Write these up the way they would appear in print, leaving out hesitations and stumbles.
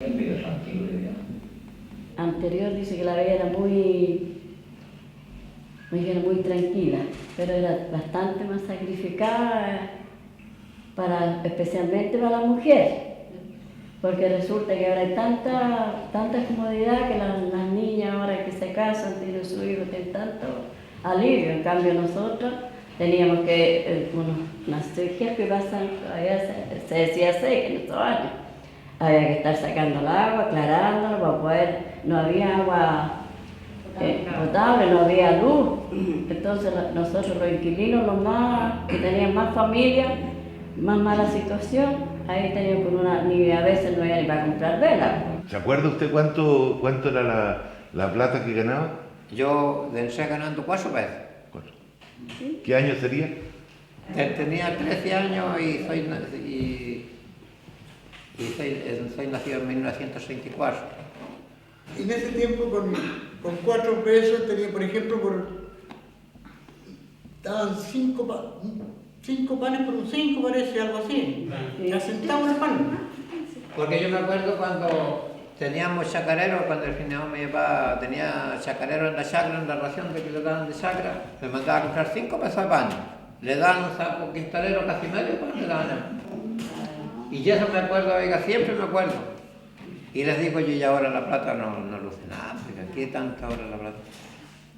Vive tranquilo, ya. Anterior dice que la vida era muy tranquila, pero era bastante más sacrificada especialmente para la mujer, porque resulta que ahora hay tanta comodidad que las niñas ahora que se casan, tienen su hijo, tienen tanto alivio. En cambio nosotros teníamos que, unas cirugías que pasan, todavía se decía así en estos años, había que estar sacando el agua, aclarándola para poder, no había agua potable, no había luz. Entonces nosotros los inquilinos, los más que tenían más familia, más mala situación, ahí teníamos ni a veces no había ni para comprar velas. ¿Se acuerda usted cuánto era la plata que ganaba? Yo empecé ganando 4 pesos. ¿Qué año sería? Tenía 13 años y soy nacido en 1934. Y en ese tiempo con 4 pesos tenía, por ejemplo, daban 5 panes por un 5, parece, algo así. A centavos el pan. Porque yo me acuerdo cuando teníamos chacareros, cuando el general mi papá tenía chacareros en la chacra, en la ración de que le daban de chacra, me mandaba a comprar 5 pesos de pan. Le daban un saco quintalero casi medio pan, le daban. Y eso me acuerdo, oiga, siempre me acuerdo. Y les digo yo, y ahora la plata no luce nada, porque aquí es tanta ahora la plata.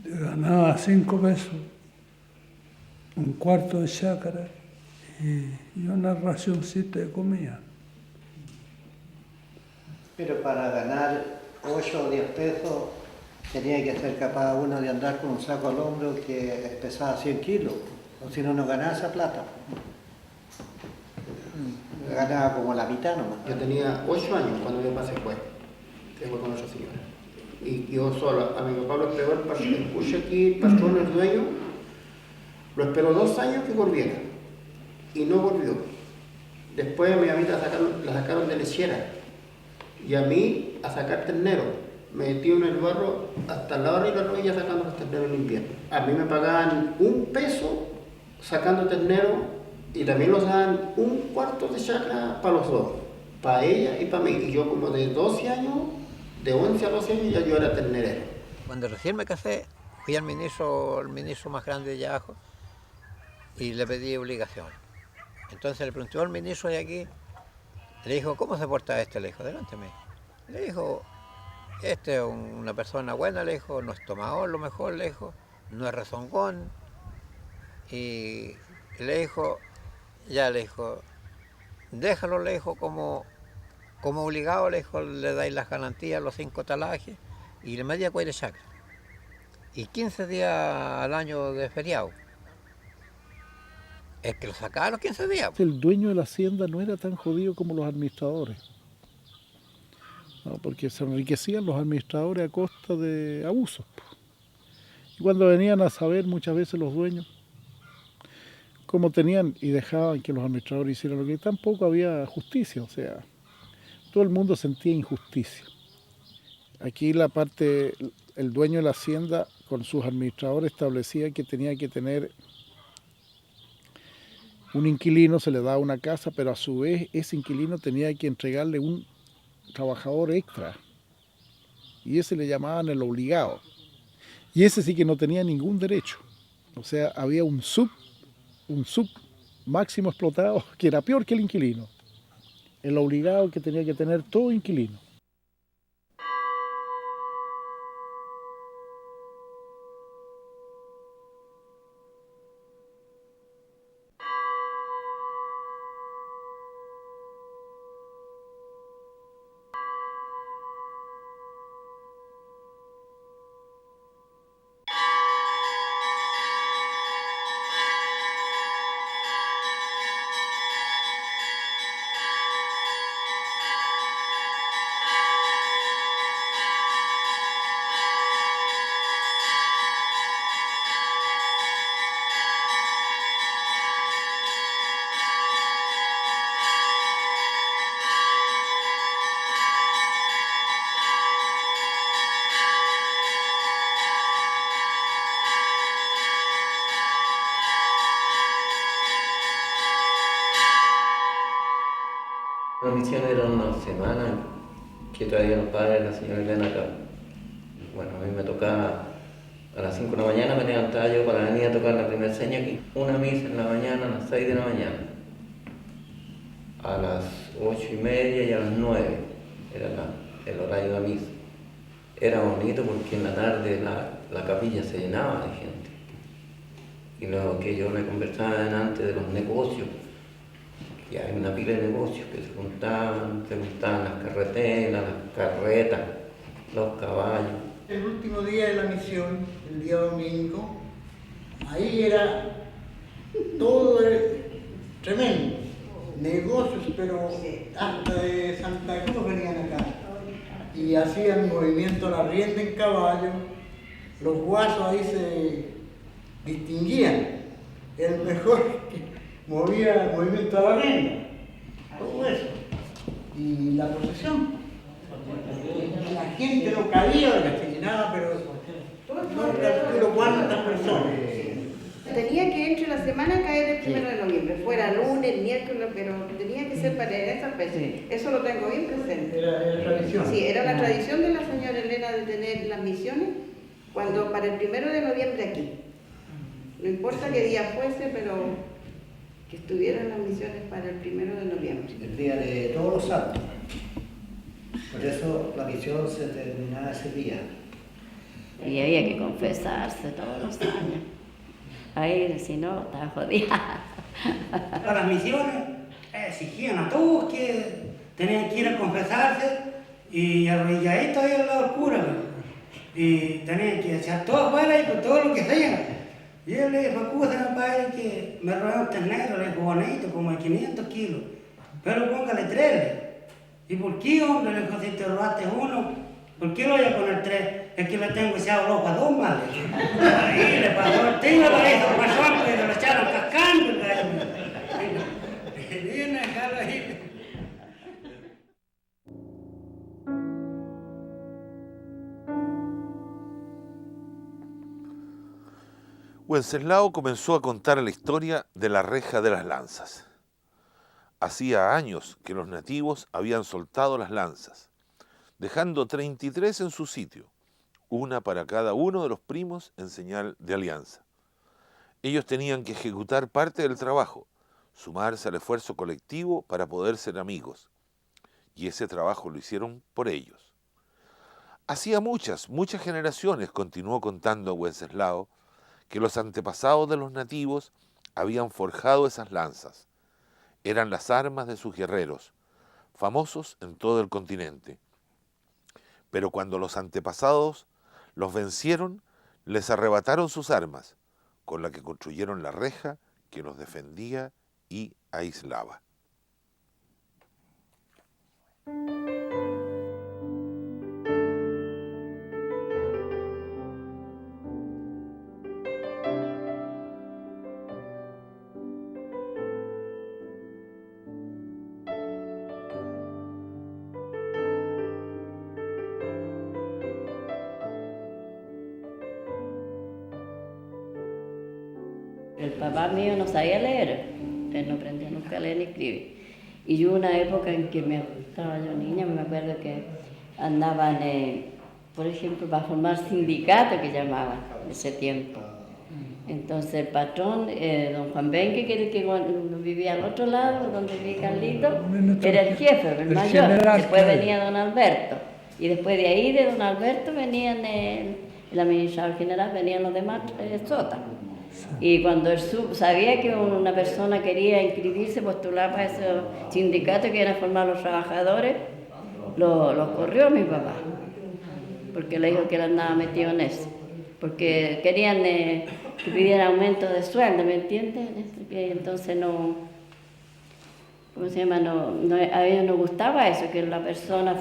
Ganaba 5 pesos, un cuarto de chácara y una racioncita de comida. Pero para ganar 8 o 10 pesos tenía que ser capaz uno de andar con un saco al hombro que pesaba 100 kilos, o si no, no ganaba esa plata. Ganaba como la mitad nomás. Yo tenía 8 años cuando mi papá se fue con otra señora. Y yo solo, a mi papá lo esperó el push aquí, el patrón, el dueño, lo esperó 2 años que volviera. Y no volvió. Después a mi mamita la sacaron de lechera. Y a mí a sacar ternero. Me metí en el barro hasta la hora y la rodilla sacando los terneros en invierno. A mí me pagaban 1 peso sacando ternero. Y también nos daban un cuarto de chacra para los dos, para ella y para mí. Y yo como de 12 años, de 11 a 12 años ya yo era ternerero. Cuando recién me casé, fui al ministro más grande de abajo y le pedí obligación. Entonces le preguntó al ministro de aquí, le dijo, ¿cómo se porta este? Le dijo, delante de mí. Le dijo, este es una persona buena, le dijo, no es tomador, lo mejor, le dijo, no es rezongón. Y le dijo, ya le dijo, déjalo, le dijo, como obligado, le dijo, le dais las garantías, los 5 talajes, y le media cuaire chacra. Y 15 días al año de feriado. Es que lo sacaban los 15 días. El dueño de la hacienda no era tan jodido como los administradores, ¿no? Porque se enriquecían los administradores a costa de abusos. Y cuando venían a saber muchas veces los dueños, como tenían y dejaban que los administradores hicieran lo que tampoco había justicia, o sea, todo el mundo sentía injusticia. Aquí el dueño de la hacienda con sus administradores establecía que tenía que tener un inquilino, se le daba una casa, pero a su vez ese inquilino tenía que entregarle un trabajador extra. Y ese le llamaban el obligado. Y ese sí que no tenía ningún derecho. O sea, había un sub máximo explotado que era peor que el inquilino. El obligado que tenía que tener todo inquilino. La misión era una semana, que traía los padres de la señora Elena acá. Bueno, a mí me tocaba a las 5 de la mañana, me levantaba yo para venir a tocar la primera seña aquí. Una misa en la mañana, a las 6 de la mañana. A las 8:30 y a las 9 era el horario de la misa. Era bonito porque en la tarde la capilla se llenaba de gente. Y lo que yo le conversaba delante de los negocios, que hay una pila de negocios que se juntaban las carreteras, las carretas, los caballos. El último día de la misión, el día domingo, ahí era todo tremendo. Negocios, pero hasta de Santa Cruz venían acá. Y hacían movimiento a la rienda en caballo. Los guasos ahí se distinguían. El mejor que movía el movimiento a la rienda. Todo eso. Y la procesión. La gente no cabía, se llenaba, pero no calculo cuántas personas. Tenía que entre la semana caer el 1 de noviembre, fuera lunes, miércoles, pero tenía que ser para esa fecha. Sí. Eso lo tengo bien presente. Era tradición. Sí, era la tradición de la señora Elena de tener las misiones para el 1 de noviembre aquí. No importa qué día fuese, pero que estuvieran las misiones para el 1 de noviembre. El día de todos los santos. Por eso la misión se terminaba ese día. Y había que confesarse todos los años. Ahí, si no, estaba jodida. Para las misiones exigían a todos que tenían que ir a confesarse y arrodilladitos ahí al lado del cura. Y tenían que echar todo afuera y con todo lo que sea. Y él le dijo, acúsame, padre, que me robé un ternero, le dijo, bonito, como de 500 kilos. Pero póngale 3. ¿Y por qué, hombre? Le dijo, si te robaste uno, ¿por qué lo voy a poner 3? Es que le tengo echado el ojo a 2, madre. Ahí le pasó el tío, le hizo pasón, pero lo echaron cascando. Viene a dejarlo ahí. Wenceslao comenzó a contar la historia de la reja de las lanzas. Hacía años que los nativos habían soltado las lanzas, dejando 33 en su sitio, una para cada uno de los primos en señal de alianza. Ellos tenían que ejecutar parte del trabajo, sumarse al esfuerzo colectivo para poder ser amigos, y ese trabajo lo hicieron por ellos. Hacía muchas generaciones, continuó contando Wenceslao, que los antepasados de los nativos habían forjado esas lanzas. Eran las armas de sus guerreros, famosos en todo el continente. Pero cuando los antepasados los vencieron, les arrebataron sus armas, con la que construyeron la reja que los defendía y aislaba. El papá mío no sabía leer, él no aprendía nunca a leer ni escribir. Y yo una época en que estaba yo niña, me acuerdo que andaban, por ejemplo, para formar sindicato que llamaban en ese tiempo. Entonces el patrón, don Juan Benque, que era el que vivía al otro lado, donde vivía Carlito, era el jefe, el mayor. Después venía don Alberto. Y después de ahí, de don Alberto, venían el administrador general, venían los demás sotas. Y cuando él sabía que una persona quería inscribirse, postular para ese sindicato que iban a formar los trabajadores, lo corrió mi papá, porque le dijo que él andaba metido en eso, porque querían que pidieran aumento de sueldo, ¿me entiendes? Entonces no, ¿cómo se llama? A ellos no gustaba eso, que la persona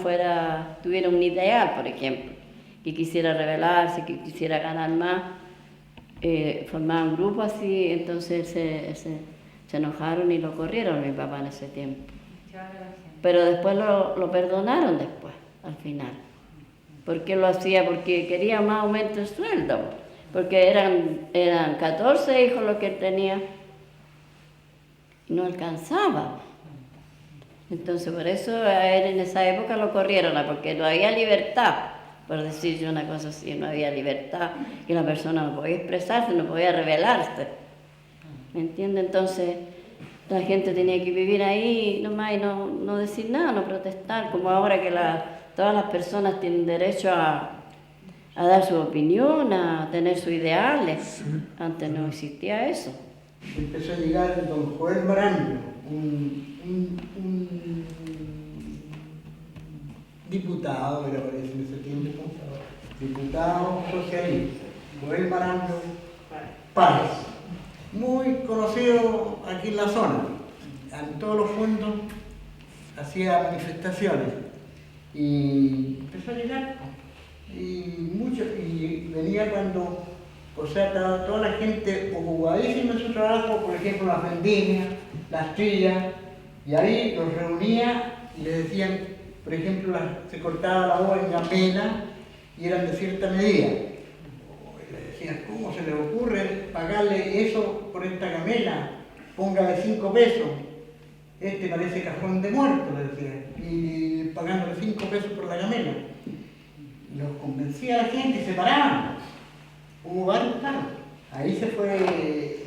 tuviera un ideal, por ejemplo, que quisiera rebelarse, que quisiera ganar más. Formaban un grupo así, entonces se enojaron y lo corrieron mi papá en ese tiempo. Pero después lo perdonaron después, al final. ¿Por qué lo hacía? Porque quería más aumento de sueldo, porque eran 14 hijos los que él tenía y no alcanzaba. Entonces por eso a él en esa época lo corrieron, porque no había libertad, por decir yo una cosa así, no había libertad, que la persona no podía expresarse, no podía rebelarse. ¿Me entiende? Entonces la gente tenía que vivir ahí nomás y no decir nada, no protestar, como ahora que todas las personas tienen derecho a dar su opinión, a tener sus ideales. Antes no existía eso. Empezó a llegar don Joel Marango, un diputado, era parece en ese tiempo, diputado socialista, Joel Marango Páez, muy conocido aquí en la zona. En todos los fondos hacía manifestaciones y empezó a llegar y venía cuando, o sea, estaba toda la gente ocupadísima en su trabajo, por ejemplo las vendimias, las trillas, y ahí los reunía y les decían, por ejemplo, se cortaba la uva en gamela y eran de cierta medida. Y le decían, ¿cómo se le ocurre pagarle eso por esta gamela? Póngale 5 pesos. Este parece cajón de muerto, le decían, y pagándole 5 pesos por la gamela. Los convencía a la gente y se paraban. Hubo varios casos. Ahí se fue,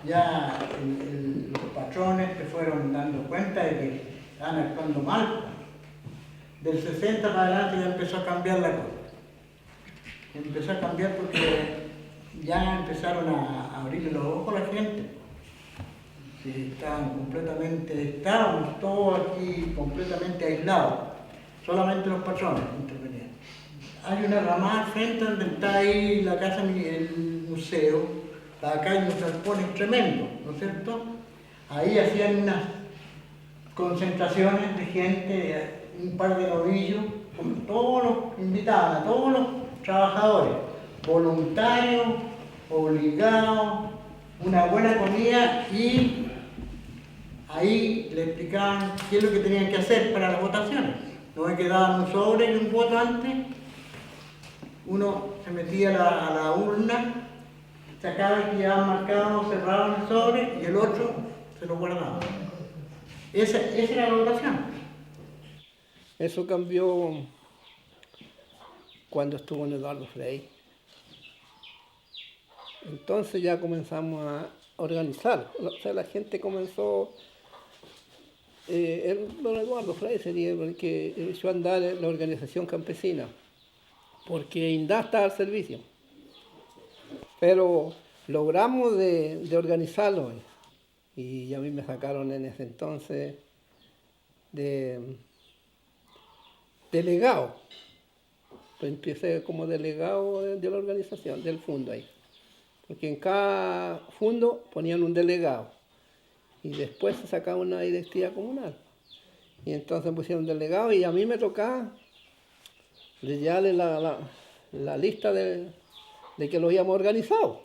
ya los patrones se fueron dando cuenta de que estaban actuando mal. Del 60 para adelante ya empezó a cambiar la cosa. Empezó a cambiar porque ya empezaron a abrirle los ojos a la gente. Sí, estábamos todos aquí completamente aislados. Solamente los patrones intervenían. Hay una ramada al frente donde está ahí la casa, el museo. Acá hay unos galpones tremendos, ¿no es cierto? Ahí hacían unas concentraciones de gente, un par de novillos, con todos los invitados, a todos los trabajadores, voluntarios, obligados, una buena comida y ahí le explicaban qué es lo que tenían que hacer para las votaciones. No me quedaban un sobre y un voto antes. Uno se metía a la urna, sacaba el que llevaba marcado, cerraba el sobre y el otro se lo guardaba. Esa era la votación. Eso cambió cuando estuvo en Eduardo Frei. Entonces ya comenzamos a organizar. O sea, la gente comenzó. Don Eduardo Frei sería el que echó a andar la organización campesina, porque INDA estaba al servicio. Pero logramos de organizarlo y a mí me sacaron en ese entonces de delegado. Empecé como delegado de la organización, del fondo ahí. Porque en cada fondo ponían un delegado y después se sacaba una directiva comunal. Y entonces pusieron delegado y a mí me tocaba llevarle la lista de que lo habíamos organizado.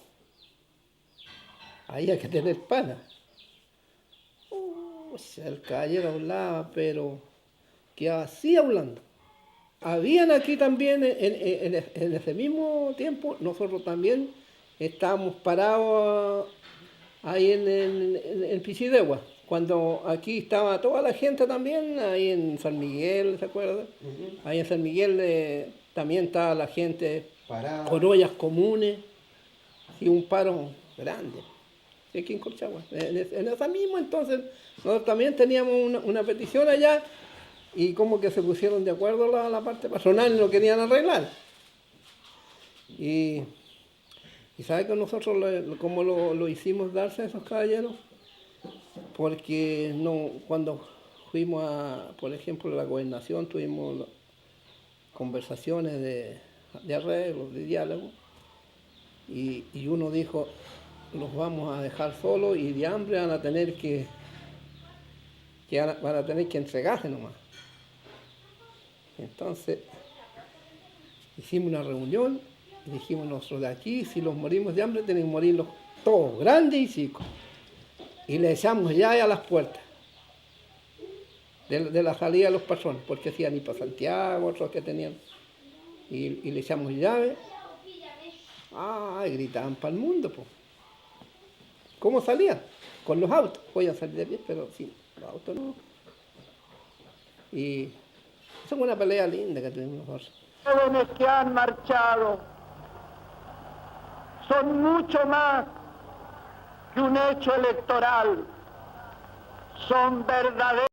Ahí hay que tener pana. El caballero hablaba, pero quedaba así hablando. Habían aquí también, en ese mismo tiempo, nosotros también estábamos parados ahí en Pichidegua, cuando aquí estaba toda la gente también, ahí en San Miguel, ¿se acuerdan? Ahí en San Miguel también estaba la gente con ollas comunes, y un paro grande, aquí en Colchagua. En esa misma entonces, nosotros también teníamos una petición allá, y como que se pusieron de acuerdo la parte patronal y lo querían arreglar. Y ¿sabe que nosotros cómo lo hicimos darse a esos caballeros? Porque cuando fuimos por ejemplo, a la gobernación, tuvimos conversaciones de arreglo, de diálogo, y uno dijo, los vamos a dejar solos y de hambre van a tener que entregarse nomás. Entonces hicimos una reunión y dijimos nosotros, de aquí si los morimos de hambre tenemos que morirlos todos, grandes y chicos. Y le echamos llave a las puertas de la salida de los patrones, porque hacían ir para Santiago, otros que tenían. Y le echamos llave. Gritaban para el mundo, pues. ¿Cómo salían? Con los autos. Podían salir de pie, pero sí, los autos no. Y esa fue una pelea linda que tuvimos nosotros. Los jóvenes que han marchado son mucho más que un hecho electoral, son verdaderos